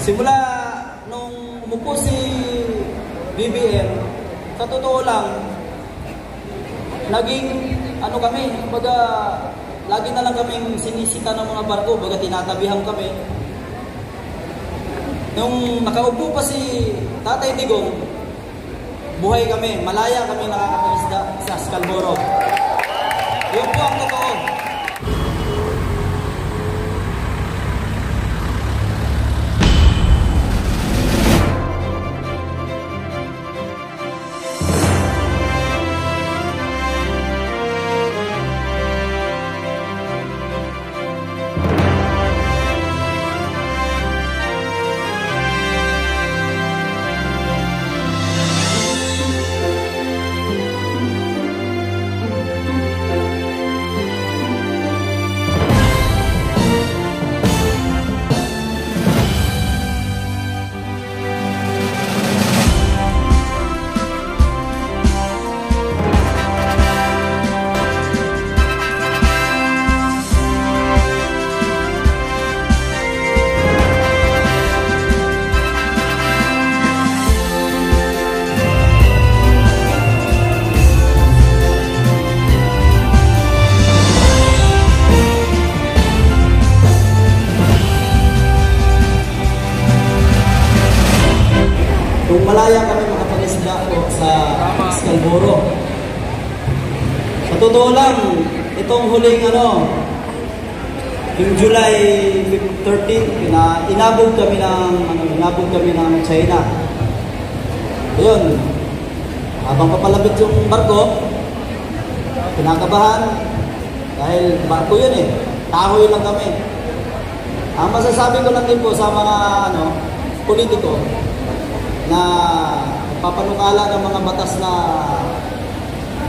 Simula nung umupo si BBM, sa totoo lang, naging ano kami, baga lagi na lang kaming sinisita ng mga barko, baga tinatabihan kami. Nung nakaupo pa si Tatay Digong, buhay kami, malaya kami nakakapangisda sa Scarborough. Yun po ang totoo. Kung malaya kami makapangisda po sa Scarborough. Sa totoo lang, itong huling yung July 13, inabog kami ng China. Ayun, habang papalapit yung barko, kinakabahan dahil barko yun tahoy lang kami. Ang masasabi ko lang din po sa mga politiko na papanukala ng mga batas na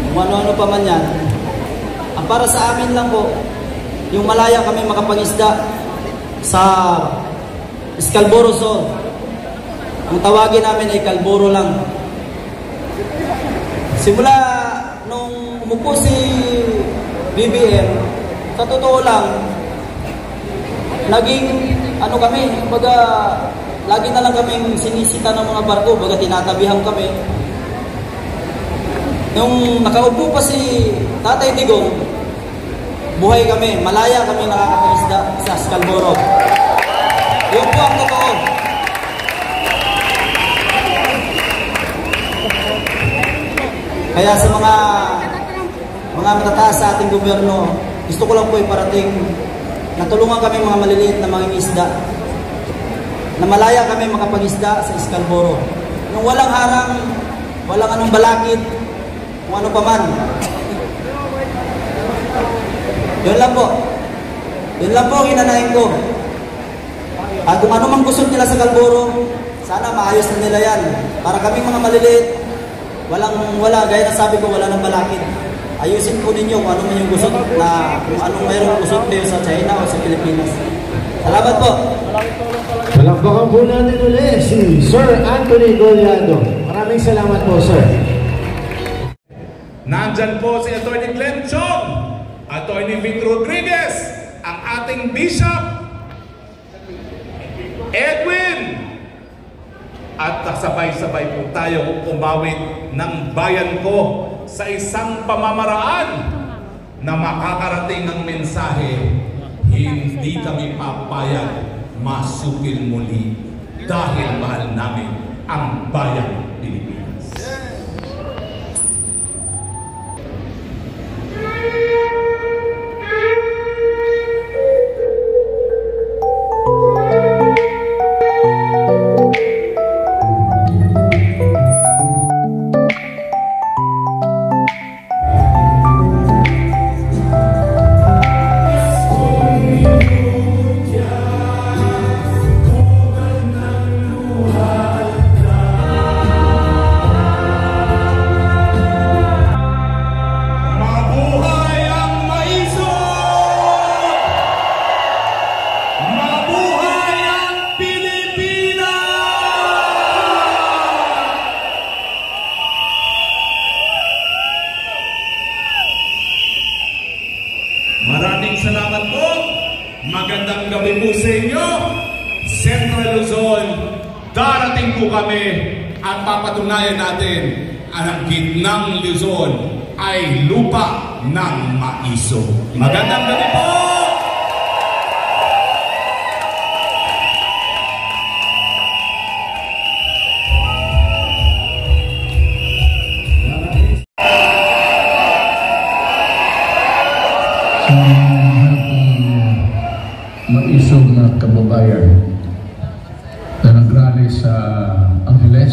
kung ano-ano pa man yan, ang para sa amin lang po, yung malaya kami makapangisda sa Scarborough Zone. Ang tawagin namin ay Scarborough lang. Simula nung umupo si BBM, sa totoo lang, naging kami, baga lagi na lang kaming sinisita ng mga barko, baga tinatabihan kami. Nung nakaupo pa si Tatay Digong, buhay kami, malaya kami nakakapangisda sa Scarborough. Yun po ang totoo. Kaya sa mga matataas sa ating gobyerno, gusto ko lang po iparating na tulungan kami mga maliliit na mga isda, na malaya kami makapangisda sa Scarborough. Nung walang harang, walang anong balakid, kung ano pa man. Yun lang po. Yun lang po ang hinanahin ko. At kung ano mang gusto nila sa Scarborough, sana maayos na nila yan. Para kaming mga maliliit, wala, gaya na sabi ko, wala nang balakid. Ayusin po ninyo kung ano man yung gusto na, kung anong mayroong gusto kayo sa China o sa Pilipinas. Salamat po. Palakpakan po natin ulit si Sir Anthony Goliado. Maraming salamat po, sir. Nandyan po si Atty. Glenn Chong, Atty. Vic Rodriguez, ang ating Bishop, Edwin, at sabay-sabay po tayo umawit ng bayan ko sa isang pamamaraan na makakarating ang mensahe. Hindi kami papayag masupil muli dahil mahal namin ang bayang Pilipinas. Central Luzon, darating po kami at papatunayan natin ang gitnang Luzon ay lupa ng maisog. Magandang gabi po! Maisog na kababayan na nagrally sa Angeles,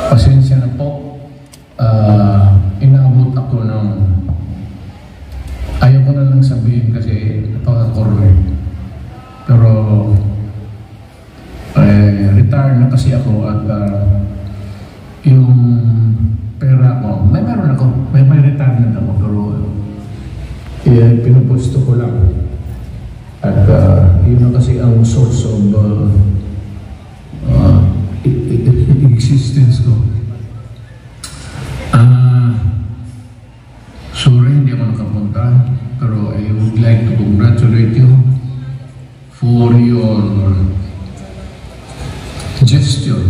pasensya na po, inabot ako ng ayaw ko na lang sabihin kasi napaka-correct, pero retire na kasi ako at yung pera ko, meron ako, may retirement ako, pero pinupusto ko lang. At yun na kasi ang source of existence ko. Sorry, hindi ako nakapunta, pero I would like to congratulate you for your gesture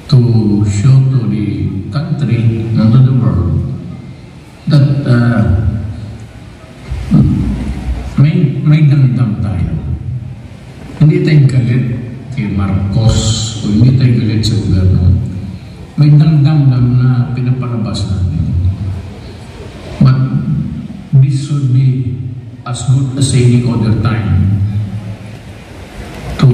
to show to the country and to the world that may damdam tayo. Hindi tayo galit kay Marcos o hindi tayo galit sa gobyerno. May damdam lang na pinapalabas natin. But this should be as good as any other time to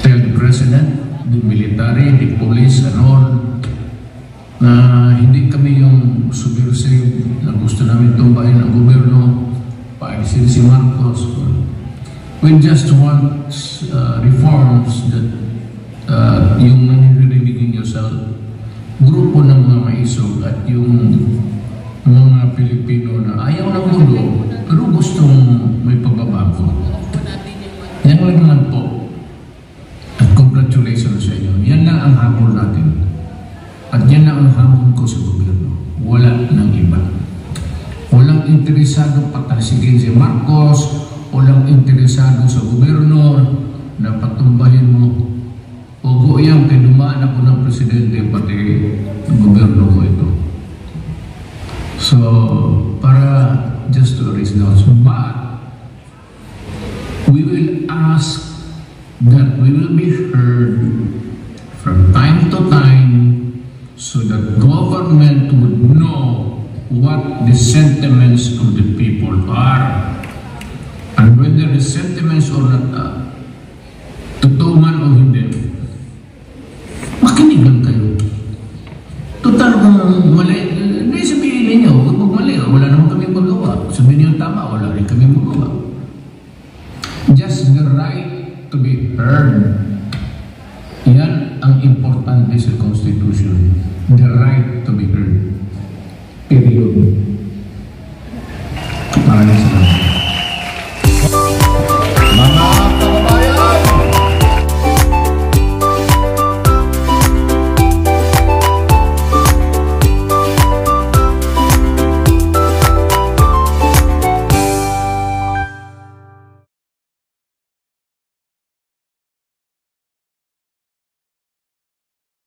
tell the president, the military, the police and all na hindi kami yung subversive na gusto namin tumbahin ang gobyerno, paalisin si Marcos. We just want reforms that yung nanirinig nyo sa grupo ng mga maisog at yung mga Pilipino na ayaw ng gulo pero gustong may pagbabago. Yan lang naman po. At congratulations sa inyo. Yan lang ang habol natin. At yan lang ang hamon ko sa gobyerno. Wala ng iba. Walang interesado patasigin si Marcos, walang interesado sa gobyerno na patumbahin mo. O yan, kay dumaan ako ng presidente, pati ang gobyerno ko ito. So, para just to raise those. But, we will ask that we will be heard from time to time so that government would know what the sentiments of the people are. And whether the sentiments or not, totoo man o hindi, makinig lang kayo. Total kung mali, hindi sabihin ninyo, kapag mali, wala naman kami magawa. Sabihin niyo tama, wala rin kami magawa. Just the right to be heard. Yan ang importante sa Constitution. The right to be